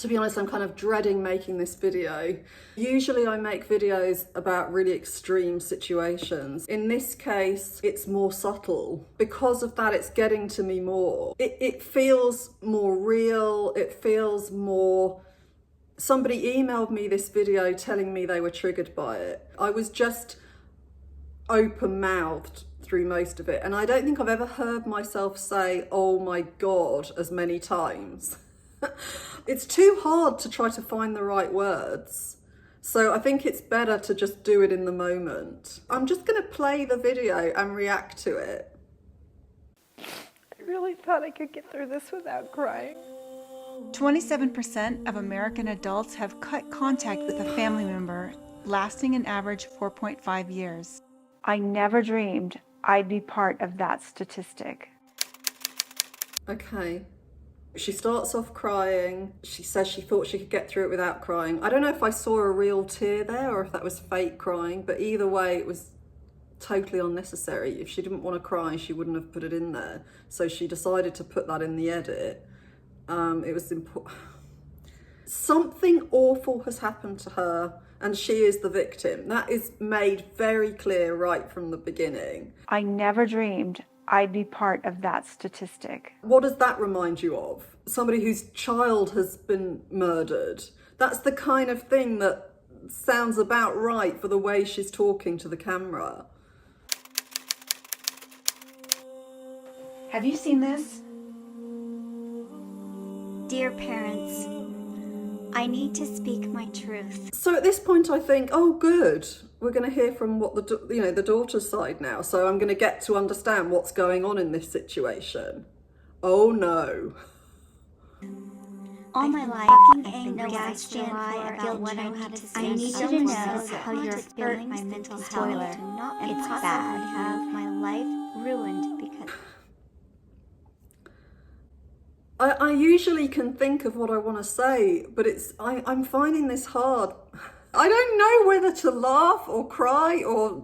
To be honest, I'm kind of dreading making this video. Usually I make videos about really extreme situations. In this case, it's more subtle. Because of that, it's getting to me more. It feels more real. It feels more... Somebody emailed me this video telling me they were triggered by it. I was just open-mouthed through most of it. And I don't think I've ever heard myself say, "Oh my God," as many times. It's too hard to try to find the right words. So I think it's better to just do it in the moment. I'm just going to play the video and react to it. I really thought I could get through this without crying. 27% of American adults have cut contact with a family member, lasting an average 4.5 years. I never dreamed I'd be part of that statistic. Okay. She starts off crying. She says she thought she could get through it without crying. I don't know if I saw a real tear there or if that was fake crying, but either way, it was totally unnecessary. If she didn't want to cry, she wouldn't have put it in there. So she decided to put that in the edit. It was important. Something awful has happened to her and she is the victim. That is made very clear right from the beginning. I never dreamed I'd be part of that statistic. What does that remind you of? Somebody whose child has been murdered. That's the kind of thing that sounds about right for the way she's talking to the camera. Have you seen this? Dear parents, I need to speak my truth. So at this point I think, oh good, we're going to hear from what the daughter's side now. So I'm going to get to understand what's going on in this situation. Oh no. All my life, I've been gaslit about what I need to say. I need you to know how you're hurting my mental health. It's bad. I have my life ruined because... I usually can think of what I want to say, but I'm finding this hard. I don't know whether to laugh or cry or,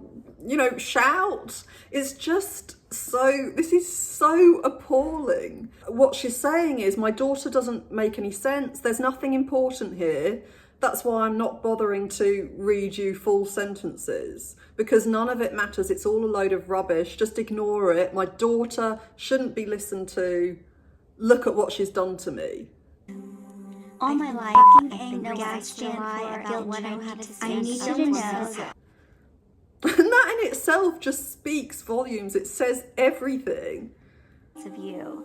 shout. It's just this is so appalling. What she's saying is, my daughter doesn't make any sense. There's nothing important here. That's why I'm not bothering to read you full sentences, because none of it matters. It's all a load of rubbish. Just ignore it. My daughter shouldn't be listened to. Look at what she's done to me. All my life, I've been gaslit about what I need to say. I need you to know. And that in itself just speaks volumes. It says everything. Of you.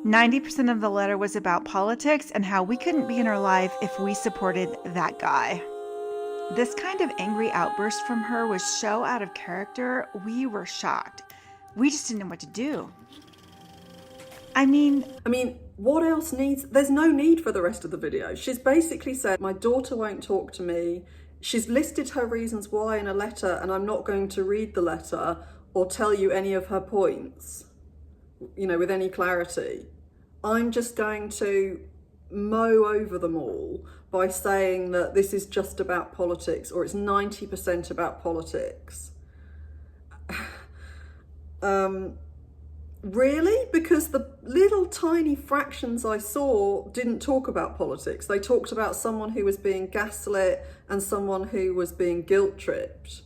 90% of the letter was about politics and how we couldn't be in her life if we supported that guy. This kind of angry outburst from her was so out of character, we were shocked. We just didn't know what to do. I mean, what else needs? There's no need for the rest of the video. She's basically said, my daughter won't talk to me. She's listed her reasons why in a letter, and I'm not going to read the letter or tell you any of her points, with any clarity. I'm just going to mow over them all by saying that this is just about politics, or it's 90% about politics. Really? Because the little tiny fractions I saw didn't talk about politics. They talked about someone who was being gaslit and someone who was being guilt-tripped.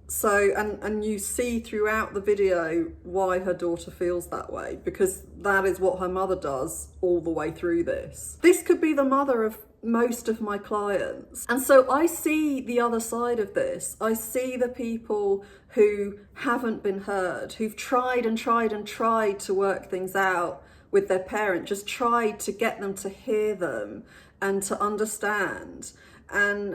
So, and you see throughout the video why her daughter feels that way, because that is what her mother does all the way through this. This could be the mother of most of my clients. And so I see the other side of this. I see the people who haven't been heard, who've tried and tried and tried to work things out with their parent, just tried to get them to hear them and to understand. And,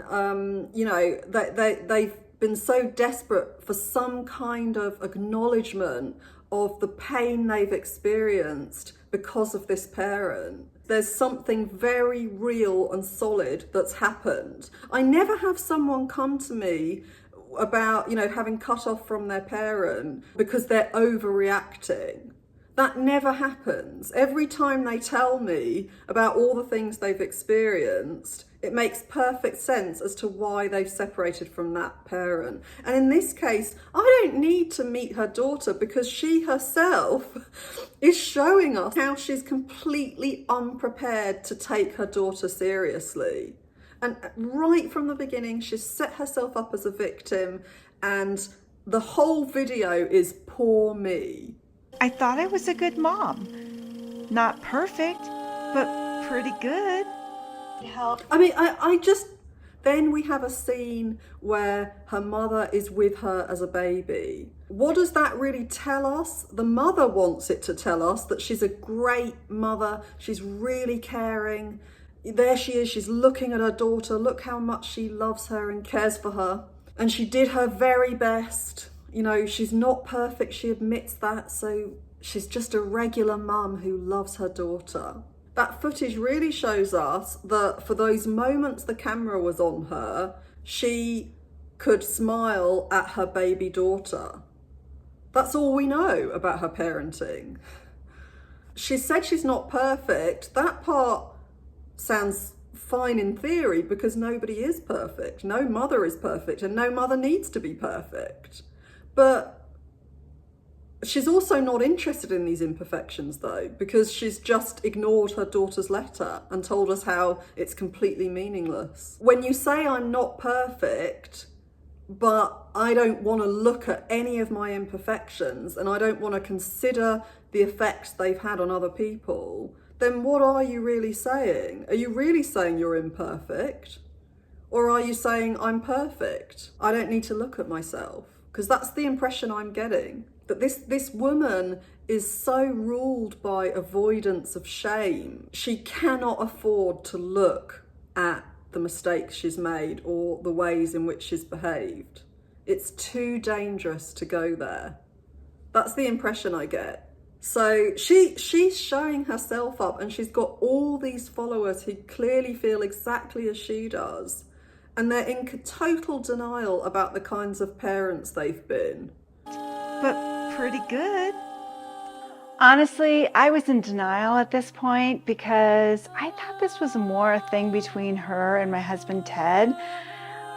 they've been so desperate for some kind of acknowledgement of the pain they've experienced because of this parent. There's something very real and solid that's happened. I never have someone come to me about, having cut off from their parent because they're overreacting. That never happens. Every time they tell me about all the things they've experienced, It makes perfect sense as to why they've separated from that parent. And in this case, I don't need to meet her daughter because she herself is showing us how she's completely unprepared to take her daughter seriously. And right from the beginning, she's set herself up as a victim, and the whole video is poor me. I thought I was a good mom. Not perfect, but pretty good. I mean, I just, then we have a scene where her mother is with her as a baby. What does that really tell us? The mother wants it to tell us that she's a great mother. She's really caring. There she is, she's looking at her daughter. Look how much she loves her and cares for her. And she did her very best. You know, she's not perfect, she admits that. So she's just a regular mum who loves her daughter. That footage really shows us that for those moments the camera was on her, she could smile at her baby daughter. That's all we know about her parenting. She said she's not perfect. That part sounds fine in theory because nobody is perfect. No mother is perfect and no mother needs to be perfect. But she's also not interested in these imperfections though, because she's just ignored her daughter's letter and told us how it's completely meaningless. When you say I'm not perfect, but I don't want to look at any of my imperfections and I don't want to consider the effects they've had on other people, then what are you really saying? Are you really saying you're imperfect? Or are you saying I'm perfect? I don't need to look at myself? Because that's the impression I'm getting. That this woman is so ruled by avoidance of shame. She cannot afford to look at the mistakes she's made or the ways in which she's behaved. It's too dangerous to go there. That's the impression I get. So she's showing herself up and she's got all these followers who clearly feel exactly as she does. And they're in total denial about the kinds of parents they've been. But pretty good. Honestly, I was in denial at this point because I thought this was more a thing between her and my husband Ted,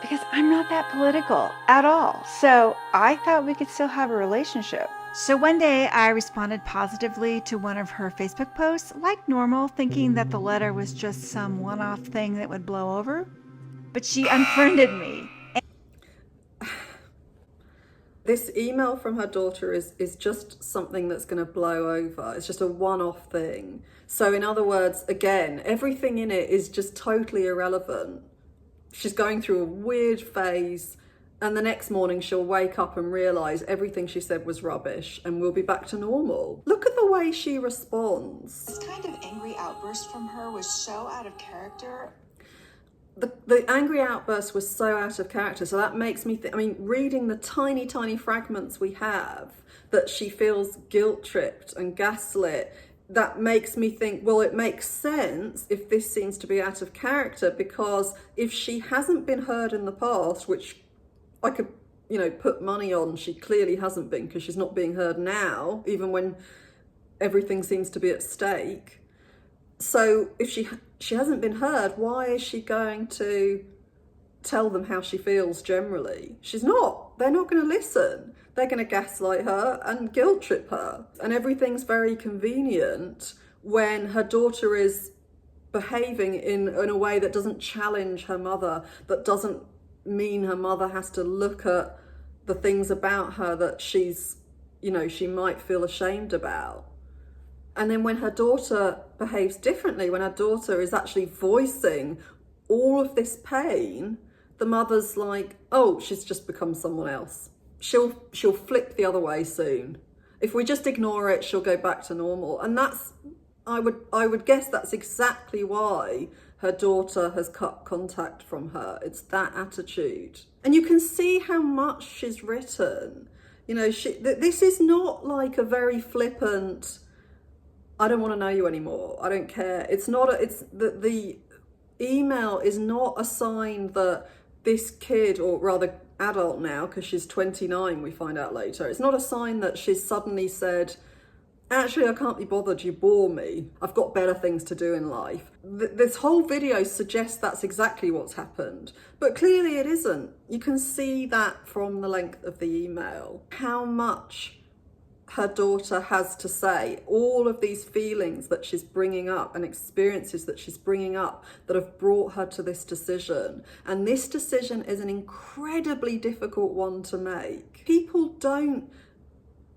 because I'm not that political at all. So I thought we could still have a relationship. So one day I responded positively to one of her Facebook posts, like normal, thinking that the letter was just some one-off thing that would blow over. But she unfriended me. This email from her daughter is just something that's going to blow over. It's just a one-off thing. So in other words, again, everything in it is just totally irrelevant. She's going through a weird phase, and the next morning she'll wake up and realise everything she said was rubbish and we'll be back to normal. Look at the way she responds. This kind of angry outburst from her was so out of character. The angry outburst was so out of character, so that makes me think, I mean, reading the tiny, tiny fragments we have that she feels guilt-tripped and gaslit, that makes me think, well, it makes sense if this seems to be out of character, because if she hasn't been heard in the past, which I could, you know, put money on she clearly hasn't been, because she's not being heard now, even when everything seems to be at stake. So if she hasn't been heard, why is she going to tell them how she feels generally? She's not. They're not going to listen. They're going to gaslight her and guilt trip her. And everything's very convenient when her daughter is behaving in a way that doesn't challenge her mother, that doesn't mean her mother has to look at the things about her that she's, you know, she might feel ashamed about. And then when her daughter behaves differently, when her daughter is actually voicing all of this pain, the mother's like, oh, she's just become someone else. She'll flip the other way soon. If we just ignore it, she'll go back to normal. And that's, I would guess that's exactly why her daughter has cut contact from her. It's that attitude. And you can see how much she's written. You know, this is not like a very flippant, I don't want to know you anymore, I don't care. It's not, the email is not a sign that this kid, or rather adult now, because she's 29, we find out later, it's not a sign that she's suddenly said, actually, I can't be bothered, you bore me, I've got better things to do in life. This whole video suggests that's exactly what's happened, but clearly it isn't. You can see that from the length of the email, how much her daughter has to say, all of these feelings that she's bringing up and experiences that she's bringing up that have brought her to this decision. And this decision is an incredibly difficult one to make. People don't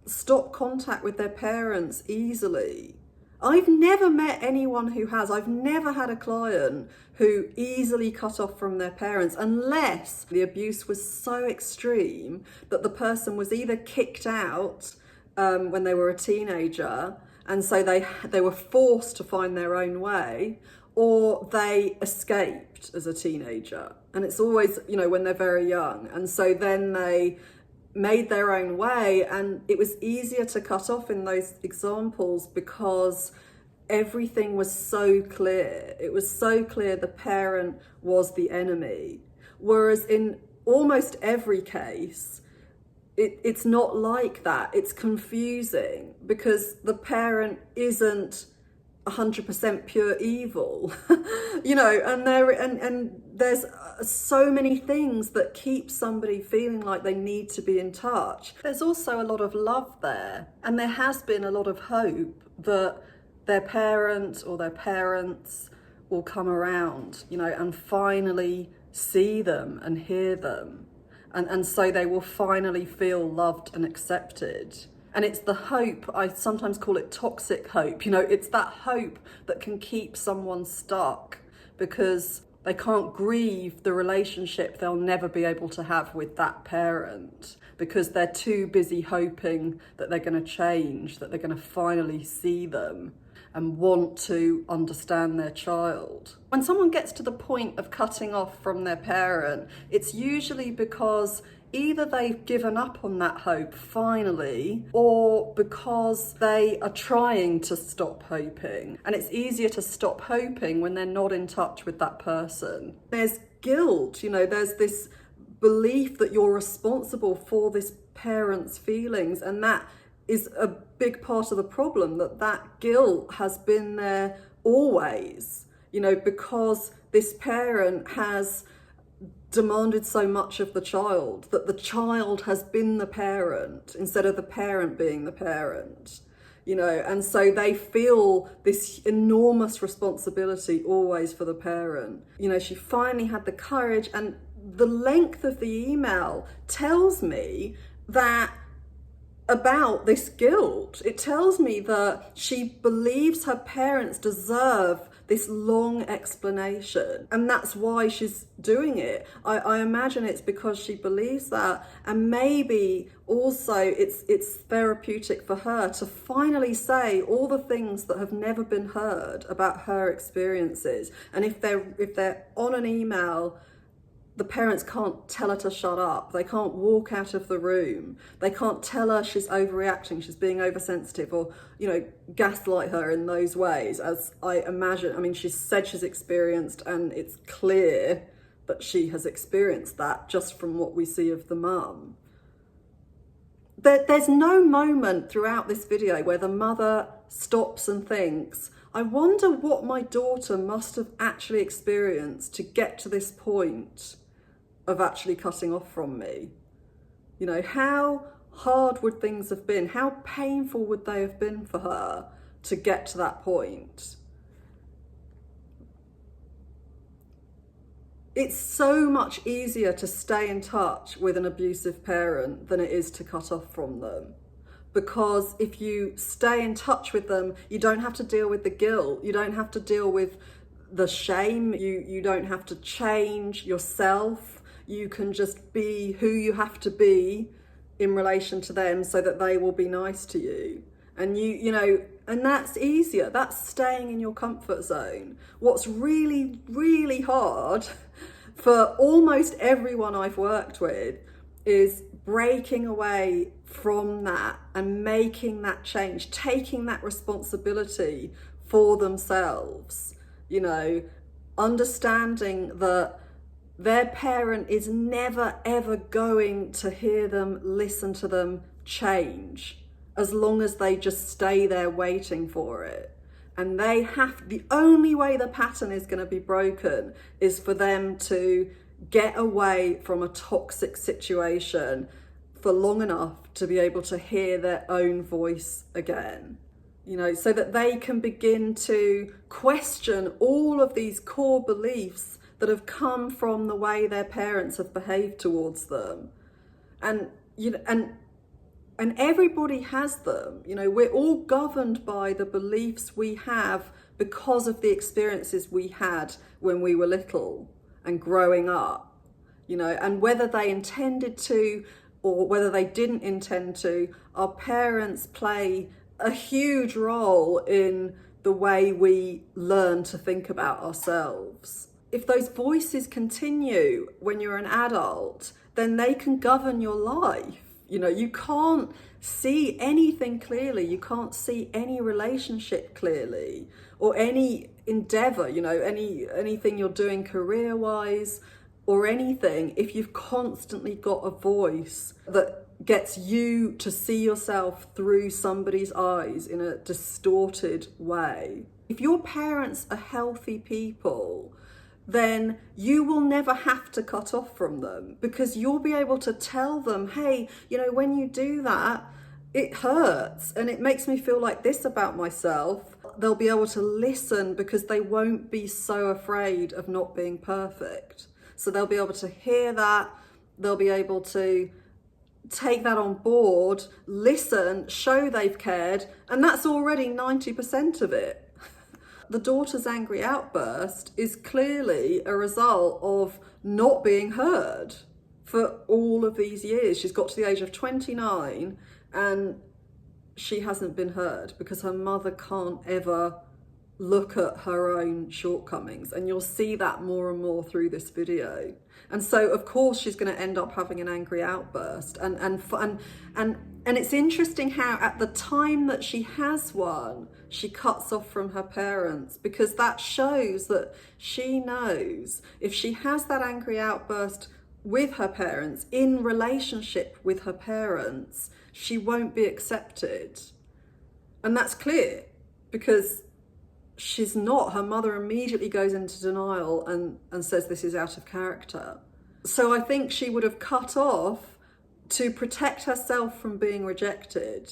stop contact with their parents easily. I've never met anyone who has. I've never had a client who easily cut off from their parents unless the abuse was so extreme that the person was either kicked out when they were a teenager, and so they were forced to find their own way, or they escaped as a teenager. And it's always, you know, when they're very young. And so then they made their own way, and it was easier to cut off in those examples because everything was so clear. It was so clear the parent was the enemy. Whereas in almost every case, it's not like that. It's confusing because the parent isn't 100% pure evil, you know, and there's so many things that keep somebody feeling like they need to be in touch. There's also a lot of love there, and there has been a lot of hope that their parent or their parents will come around, you know, and finally see them and hear them. And so they will finally feel loved and accepted. And it's the hope, I sometimes call it toxic hope. You know, it's that hope that can keep someone stuck because they can't grieve the relationship they'll never be able to have with that parent because they're too busy hoping that they're going to change, that they're going to finally see them and want to understand their child. When someone gets to the point of cutting off from their parent, it's usually because either they've given up on that hope finally, or because they are trying to stop hoping. And it's easier to stop hoping when they're not in touch with that person. There's guilt, you know, there's this belief that you're responsible for this parent's feelings, and that is a big part of the problem, that guilt has been there always, you know, because this parent has demanded so much of the child, that the child has been the parent instead of the parent being the parent, you know, and so they feel this enormous responsibility always for the parent. You know, she finally had the courage, and the length of the email tells me that about this guilt. It tells me that she believes her parents deserve this long explanation, and that's why she's doing it. I imagine it's because she believes that, and maybe also it's therapeutic for her to finally say all the things that have never been heard about her experiences. And if they're on an email, the parents can't tell her to shut up. They can't walk out of the room. They can't tell her she's overreacting, she's being oversensitive, or, you know, gaslight her in those ways, as I imagine. I mean, she's said she's experienced, and it's clear that she has experienced that just from what we see of the mum. There's no moment throughout this video where the mother stops and thinks, I wonder what my daughter must have actually experienced to get to this point of actually cutting off from me. You know, how hard would things have been? How painful would they have been for her to get to that point? It's so much easier to stay in touch with an abusive parent than it is to cut off from them. Because if you stay in touch with them, you don't have to deal with the guilt. You don't have to deal with the shame. You don't have to change yourself. You can just be who you have to be in relation to them so that they will be nice to you. And you know, and that's easier. That's staying in your comfort zone. What's really, really hard for almost everyone I've worked with is breaking away from that and making that change, taking that responsibility for themselves, you know, understanding that their parent is never ever going to hear them, listen to them, change. as long as they just stay there waiting for it. And the only way the pattern is going to be broken is for them to get away from a toxic situation for long enough to be able to hear their own voice again. So that they can begin to question all of these core beliefs that have come from the way their parents have behaved towards them. And everybody has them. We're all governed by the beliefs we have because of the experiences we had when we were little and growing up, and whether they intended to or whether they didn't intend to, our parents play a huge role in the way we learn to think about ourselves. If those voices continue when you're an adult, then they can govern your life. You can't see anything clearly. You can't see any relationship clearly or any endeavor, anything you're doing career-wise or anything if you've constantly got a voice that gets you to see yourself through somebody's eyes in a distorted way. If your parents are healthy people, then you will never have to cut off from them because you'll be able to tell them, hey, when you do that, it hurts and it makes me feel like this about myself. They'll be able to listen because they won't be so afraid of not being perfect. So they'll be able to hear that, they'll be able to take that on board, listen, show they've cared, and that's already 90% of it. The daughter's angry outburst is clearly a result of not being heard for all of these years. She's got to the age of 29 and she hasn't been heard because her mother can't ever look at her own shortcomings, and you'll see that more and more through this video. And so of course she's going to end up having an angry outburst, and it's interesting how at the time that she has one, she cuts off from her parents, because that shows that she knows if she has that angry outburst with her parents, in relationship with her parents, she won't be accepted. And that's clear because she's not. Her mother immediately goes into denial and says this is out of character. So I think she would have cut off to protect herself from being rejected.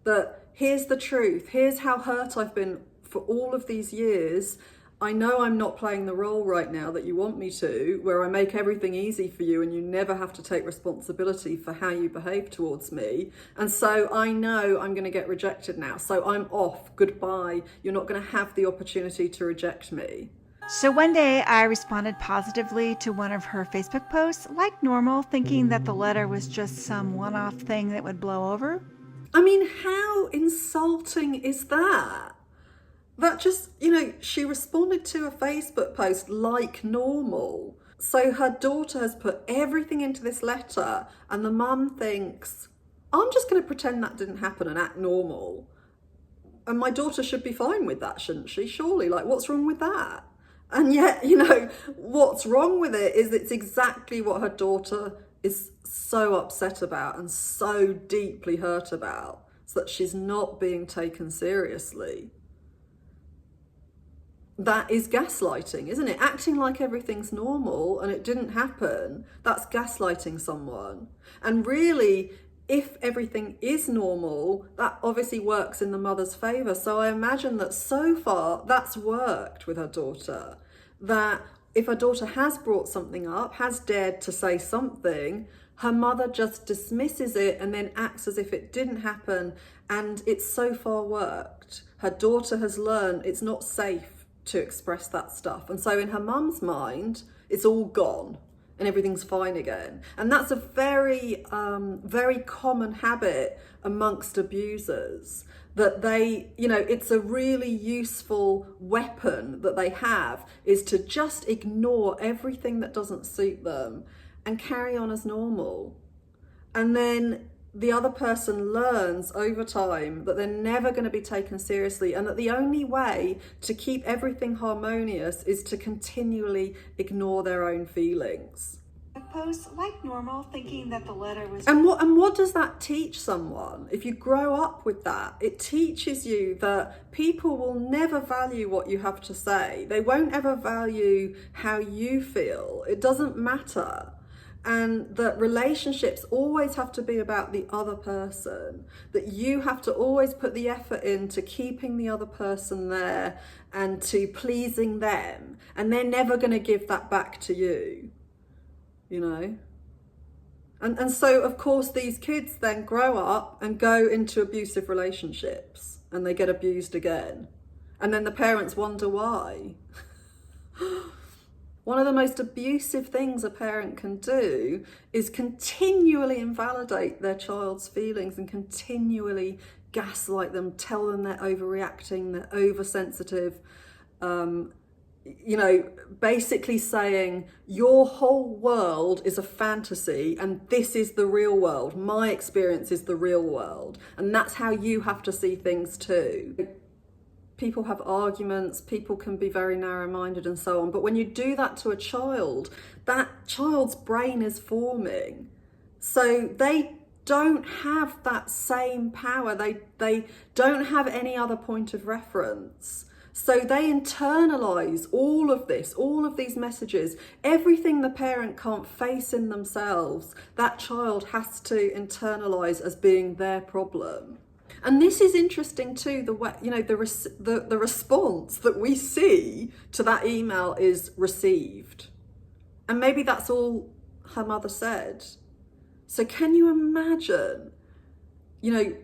That here's the truth, here's how hurt I've been for all of these years. I know I'm not playing the role right now that you want me to, where I make everything easy for you and you never have to take responsibility for how you behave towards me. And so I know I'm going to get rejected now. So I'm off. Goodbye. You're not going to have the opportunity to reject me. So one day I responded positively to one of her Facebook posts, like normal, thinking that the letter was just some one-off thing that would blow over. I mean, how insulting is that? That just, she responded to a Facebook post like normal. So her daughter has put everything into this letter and the mum thinks, I'm just going to pretend that didn't happen and act normal. And my daughter should be fine with that, shouldn't she? Surely, what's wrong with that? And yet, what's wrong with it is it's exactly what her daughter is so upset about and so deeply hurt about, so that she's not being taken seriously. That is gaslighting, isn't it? Acting like everything's normal and it didn't happen, that's gaslighting someone. And really, if everything is normal, that obviously works in the mother's favour. So I imagine that so far that's worked with her daughter. That if her daughter has brought something up, has dared to say something, her mother just dismisses it and then acts as if it didn't happen. And it's so far worked. Her daughter has learned it's not safe to express that stuff. And so in her mum's mind, it's all gone and everything's fine again. And that's a very, very common habit amongst abusers, that they, it's a really useful weapon that they have, is to just ignore everything that doesn't suit them and carry on as normal. And then the other person learns over time that they're never going to be taken seriously, and that the only way to keep everything harmonious is to continually ignore their own feelings. post like normal, thinking that the letter was... And what does that teach someone? If you grow up with that, it teaches you that people will never value what you have to say. They won't ever value how you feel. It doesn't matter. And that relationships always have to be about the other person, that you have to always put the effort into keeping the other person there and to pleasing them, and they're never going to give that back to you, you know. And so of course these kids then grow up and go into abusive relationships, and they get abused again, and then the parents wonder why. One of the most abusive things a parent can do is continually invalidate their child's feelings and continually gaslight them, tell them they're overreacting, they're oversensitive, you know, basically saying your whole world is a fantasy and this is the real world. My experience is the real world, and that's how you have to see things too. People have arguments, people can be very narrow-minded and so on. But when you do that to a child, that child's brain is forming. So they don't have that same power. They don't have any other point of reference. So they internalize all of this, all of these messages. Everything the parent can't face in themselves, that child has to internalize as being their problem. And this is interesting too, the way, you know, the response that we see to that email is received. And maybe that's all her mother said. So can you imagine, you know,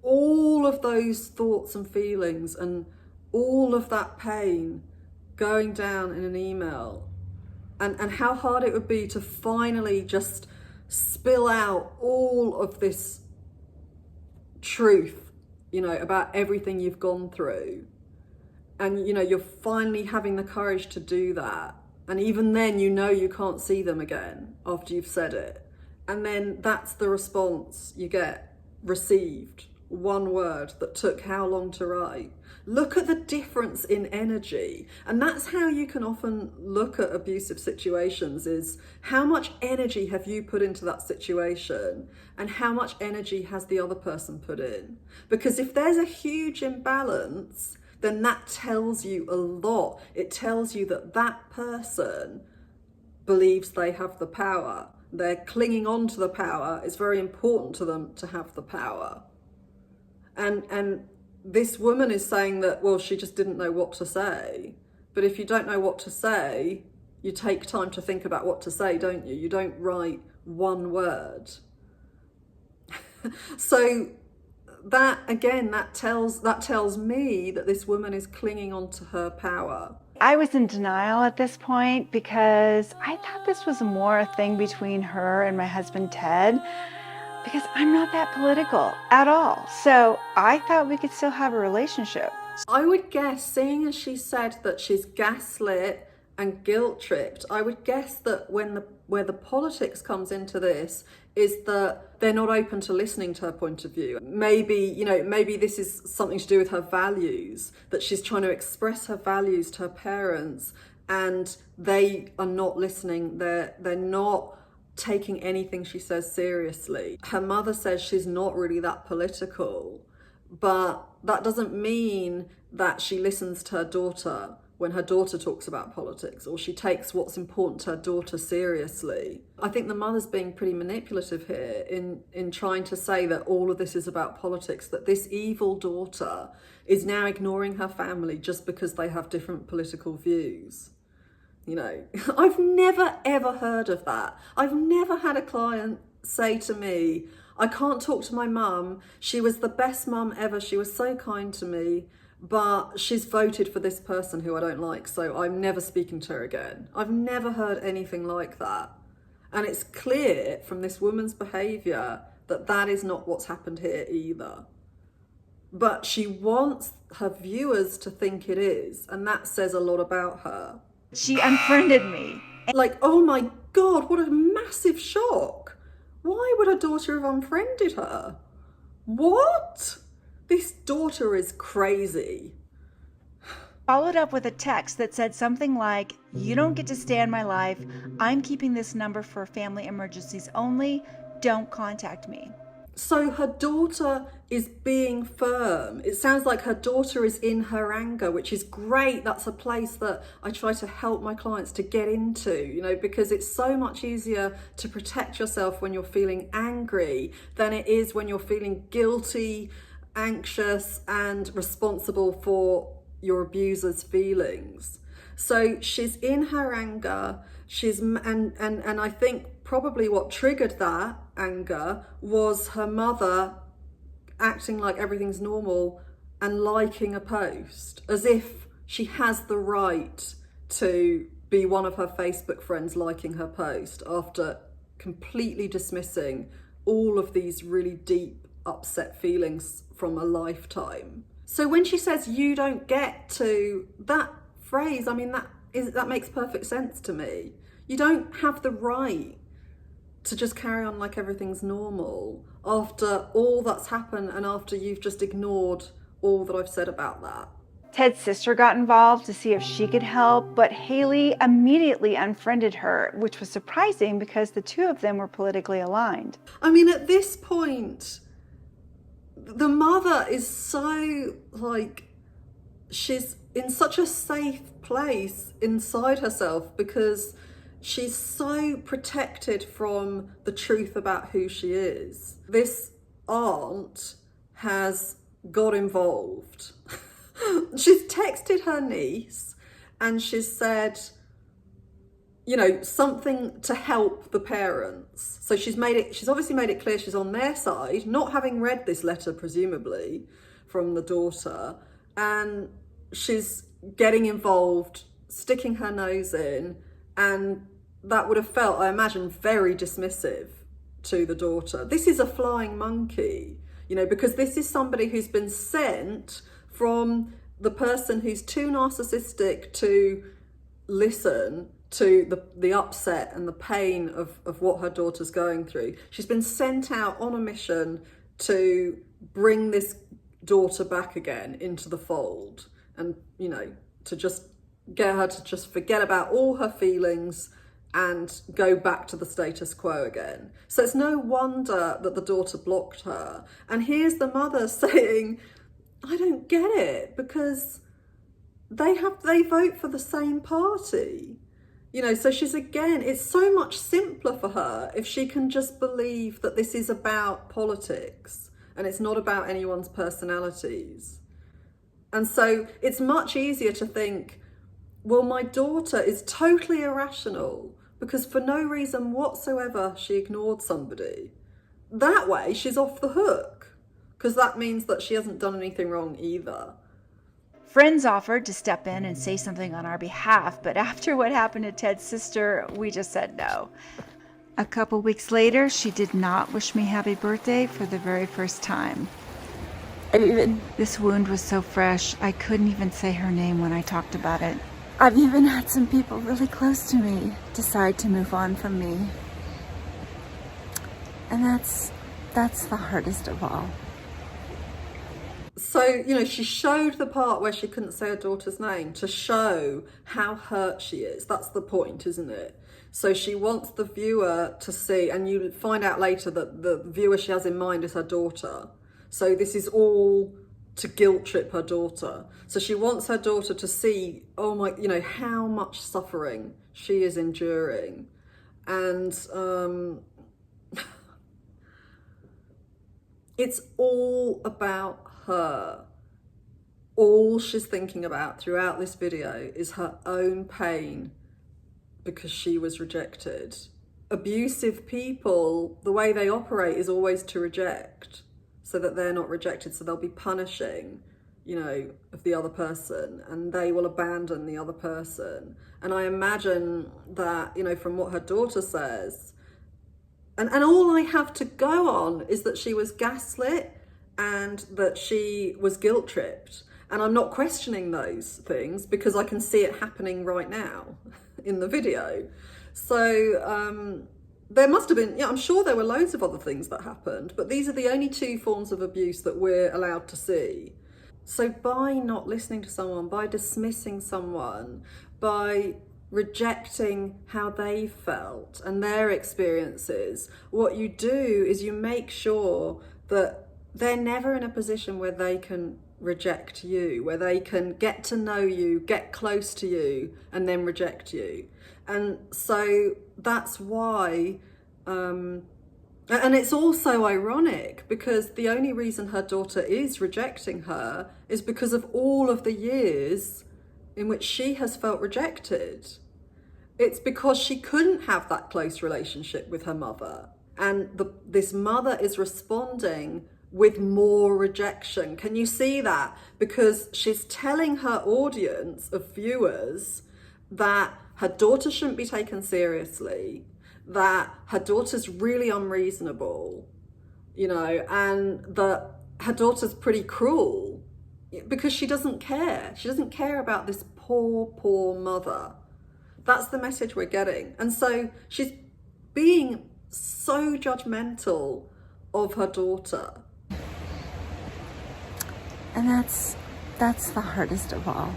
all of those thoughts and feelings and all of that pain going down in an email, and how hard it would be to finally just spill out all of this truth, you know, about everything you've gone through, and you know you're finally having the courage to do that, and even then you know you can't see them again after you've said it, and then that's the response you get, received, one word that took how long to write. Look at the difference in energy. And that's how you can often look at abusive situations, is how much energy have you put into that situation and how much energy has the other person put in. Because if there's a huge imbalance, then that tells you a lot. It tells you that that person believes they have the power. They're clinging on to the power. It's very important to them to have the power. And this woman is saying that, well, she just didn't know what to say. But if you don't know what to say, you take time to think about what to say, don't you? You don't write one word. So that, again, that tells me that this woman is clinging on to her power. I was in denial at this point because I thought this was more a thing between her and my husband, Ted, because I'm not that political at all. So I thought we could still have a relationship. I would guess, seeing as she said that she's gaslit and guilt tripped, I would guess that where the politics comes into this is that they're not open to listening to her point of view. Maybe this is something to do with her values, that she's trying to express her values to her parents and they are not listening. They're not taking anything she says seriously. Her mother says she's not really that political, but that doesn't mean that she listens to her daughter when her daughter talks about politics, or she takes what's important to her daughter seriously. I think the mother's being pretty manipulative here in trying to say that all of this is about politics, that this evil daughter is now ignoring her family just because they have different political views. You know, I've never ever heard of that. I've never had a client say to me, I can't talk to my mum. She was the best mum ever. She was so kind to me, but she's voted for this person who I don't like, so I'm never speaking to her again. I've never heard anything like that. And it's clear from this woman's behaviour that that is not what's happened here either. But she wants her viewers to think it is, and that says a lot about her. She unfriended me. Like, oh my God, what a massive shock. Why would her daughter have unfriended her? What? This daughter is crazy. Followed up with a text that said something like, "You don't get to stay in my life. I'm keeping this number for family emergencies only. Don't contact me." So her daughter is being firm. It sounds like her daughter is in her anger, which is great. That's a place that I try to help my clients to get into, you know, because it's so much easier to protect yourself when you're feeling angry than it is when you're feeling guilty, anxious, and responsible for your abuser's feelings. So she's in her anger. And I think probably what triggered that anger was her mother acting like everything's normal and liking a post as if she has the right to be one of her Facebook friends liking her post after completely dismissing all of these really deep upset feelings from a lifetime. So when she says you don't get to, that phrase, I mean, that makes perfect sense to me. You don't have the right to just carry on like everything's normal after all that's happened and after you've just ignored all that I've said about that. Ted's sister got involved to see if she could help, but Haley immediately unfriended her, which was surprising because the two of them were politically aligned. I mean, at this point, the mother is so, like, she's in such a safe place inside herself because she's so protected from the truth about who she is. This aunt has got involved. She's texted her niece and she's said, you know, something to help the parents. So she's obviously made it clear she's on their side, not having read this letter, presumably, from the daughter. And she's getting involved, sticking her nose in, and that would have felt, I imagine, very dismissive to the daughter. This is a flying monkey, you know, because this is somebody who's been sent from the person who's too narcissistic to listen to the upset and the pain of what her daughter's going through. She's been sent out on a mission to bring this daughter back again into the fold and, you know, to just get her to just forget about all her feelings and go back to the status quo again. So it's no wonder that the daughter blocked her. And here's the mother saying, I don't get it, because they vote for the same party. You know, so she's, again, it's so much simpler for her if she can just believe that this is about politics and it's not about anyone's personalities. And so it's much easier to think, well, my daughter is totally irrational because for no reason whatsoever she ignored somebody. That way she's off the hook because that means that she hasn't done anything wrong either. Friends offered to step in and say something on our behalf, but after what happened to Ted's sister, we just said no. A couple weeks later, she did not wish me happy birthday for the very first time. This wound was so fresh, I couldn't even say her name when I talked about it. I've even had some people really close to me decide to move on from me. And that's the hardest of all. So, you know, she showed the part where she couldn't say her daughter's name to show how hurt she is. That's the point, isn't it? So she wants the viewer to see, and you find out later that the viewer she has in mind is her daughter. So this is all to guilt trip her daughter. So she wants her daughter to see, oh my, you know, how much suffering she is enduring. And it's all about her. All she's thinking about throughout this video is her own pain because she was rejected. Abusive people, the way they operate is always to reject so that they're not rejected. So they'll be punishing, you know, of the other person, and they will abandon the other person. And I imagine that, you know, from what her daughter says, and all I have to go on is that she was gaslit and that she was guilt tripped. And I'm not questioning those things because I can see it happening right now in the video. So there must have been, yeah, I'm sure there were loads of other things that happened, but these are the only two forms of abuse that we're allowed to see. So by not listening to someone, by dismissing someone, by rejecting how they felt and their experiences, what you do is you make sure that they're never in a position where they can reject you, where they can get to know you, get close to you, and then reject you. And so that's why, and it's also ironic because the only reason her daughter is rejecting her is because of all of the years in which she has felt rejected. It's because she couldn't have that close relationship with her mother. And this mother is responding with more rejection. Can you see that? Because she's telling her audience of viewers that her daughter shouldn't be taken seriously, that her daughter's really unreasonable, you know, and that her daughter's pretty cruel because she doesn't care. She doesn't care about this poor mother. That's the message we're getting. And so she's being so judgmental of her daughter. And that's the hardest of all.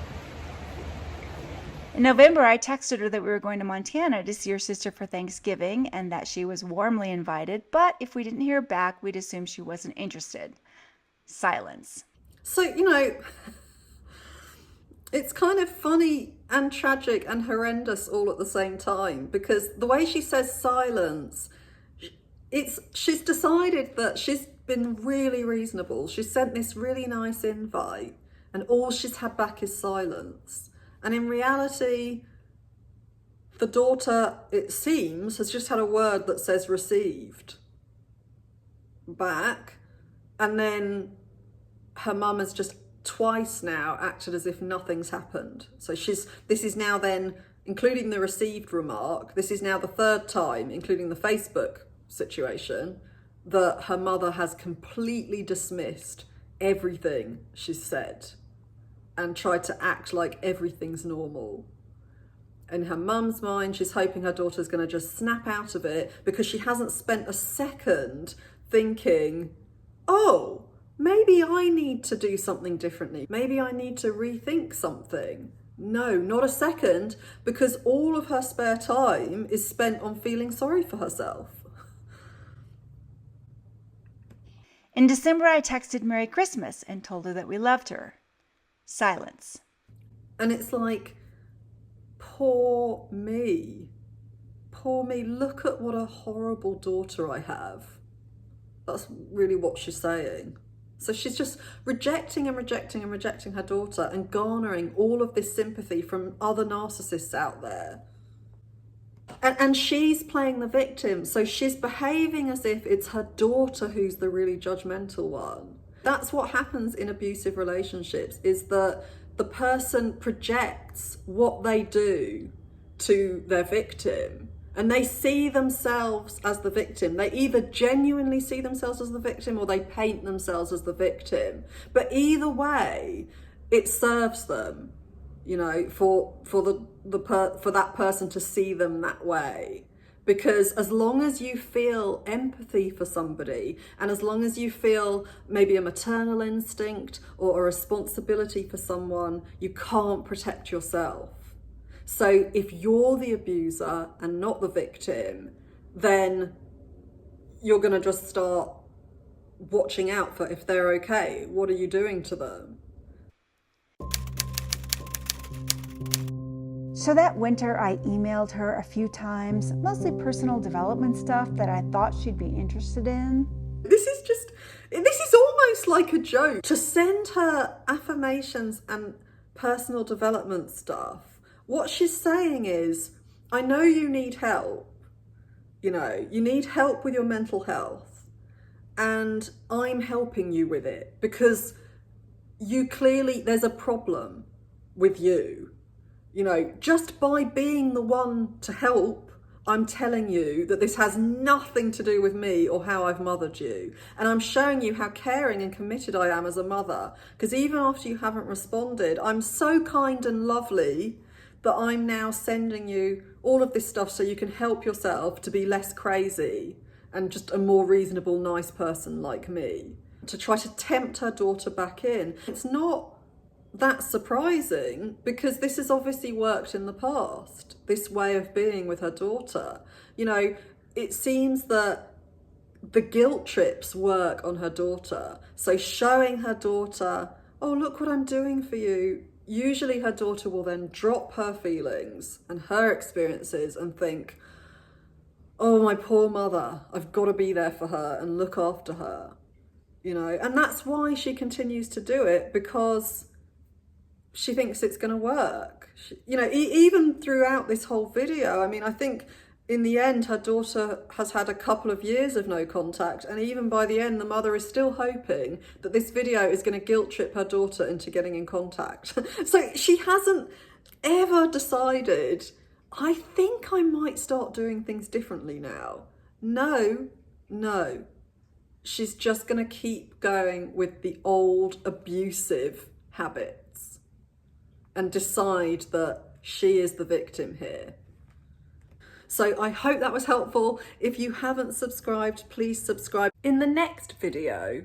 In November, I texted her that we were going to Montana to see her sister for Thanksgiving and that she was warmly invited, but if we didn't hear back, we'd assume she wasn't interested. Silence. So, you know, it's kind of funny and tragic and horrendous all at the same time, because the way she says silence, she's decided that she's been really reasonable. She sent this really nice invite and all she's had back is silence. And in reality, the daughter, it seems, has just had a word that says received back. And then her mum has just twice now acted as if nothing's happened. So this is now then, including the received remark, this is now the third time, including the Facebook situation, that her mother has completely dismissed everything she's said and tried to act like everything's normal. In her mum's mind, she's hoping her daughter's going to just snap out of it because she hasn't spent a second thinking, oh, maybe I need to do something differently. Maybe I need to rethink something. No, not a second, because all of her spare time is spent on feeling sorry for herself. In December, I texted Merry Christmas and told her that we loved her. Silence. And it's like, poor me. Poor me. Look at what a horrible daughter I have. That's really what she's saying. So she's just rejecting and rejecting and rejecting her daughter and garnering all of this sympathy from other narcissists out there. And she's playing the victim. So she's behaving as if it's her daughter who's the really judgmental one. That's what happens in abusive relationships, is that the person projects what they do to their victim and they see themselves as the victim. They either genuinely see themselves as the victim or they paint themselves as the victim. But either way, it serves them, you know, for that person to see them that way. Because as long as you feel empathy for somebody, and as long as you feel maybe a maternal instinct or a responsibility for someone, you can't protect yourself. So if you're the abuser and not the victim, then you're going to just start watching out for if they're okay. What are you doing to them? So that winter, I emailed her a few times, mostly personal development stuff that I thought she'd be interested in. This is almost like a joke. To send her affirmations and personal development stuff, what she's saying is, I know you need help. You know, you need help with your mental health. And I'm helping you with it because there's a problem with you. You know, just by being the one to help, I'm telling you that this has nothing to do with me or how I've mothered you. And I'm showing you how caring and committed I am as a mother. Because even after you haven't responded, I'm so kind and lovely that I'm now sending you all of this stuff so you can help yourself to be less crazy and just a more reasonable, nice person like me. to try to tempt her daughter back in. It's not that surprising because this has obviously worked in the past, this way of being with her daughter. You know, it seems that the guilt trips work on her daughter. So showing her daughter, oh, look what I'm doing for you. Usually her daughter will then drop her feelings and her experiences and think, oh, my poor mother, I've got to be there for her and look after her, you know. And that's why she continues to do it, because she thinks it's going to work. You know, even throughout this whole video, I mean, I think in the end, her daughter has had a couple of years of no contact. And even by the end, the mother is still hoping that this video is going to guilt trip her daughter into getting in contact. So she hasn't ever decided, I think I might start doing things differently now. No. She's just going to keep going with the old abusive habits and decide that she is the victim here. So I hope that was helpful. If you haven't subscribed, please subscribe. In the next video,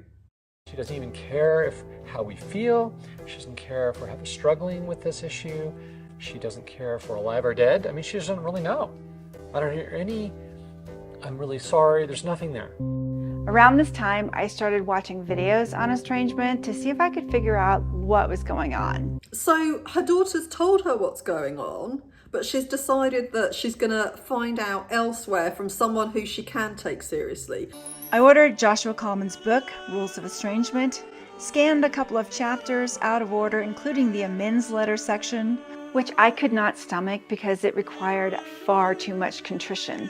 she doesn't even care how we feel. She doesn't care if we're struggling with this issue. She doesn't care if we're alive or dead. I mean, she doesn't really know. I don't hear any, I'm really sorry, there's nothing there. Around this time, I started watching videos on estrangement to see if I could figure out what was going on. So her daughter's told her what's going on, but she's decided that she's going to find out elsewhere from someone who she can take seriously. I ordered Joshua Coleman's book, Rules of Estrangement, scanned a couple of chapters out of order, including the amends letter section, which I could not stomach because it required far too much contrition.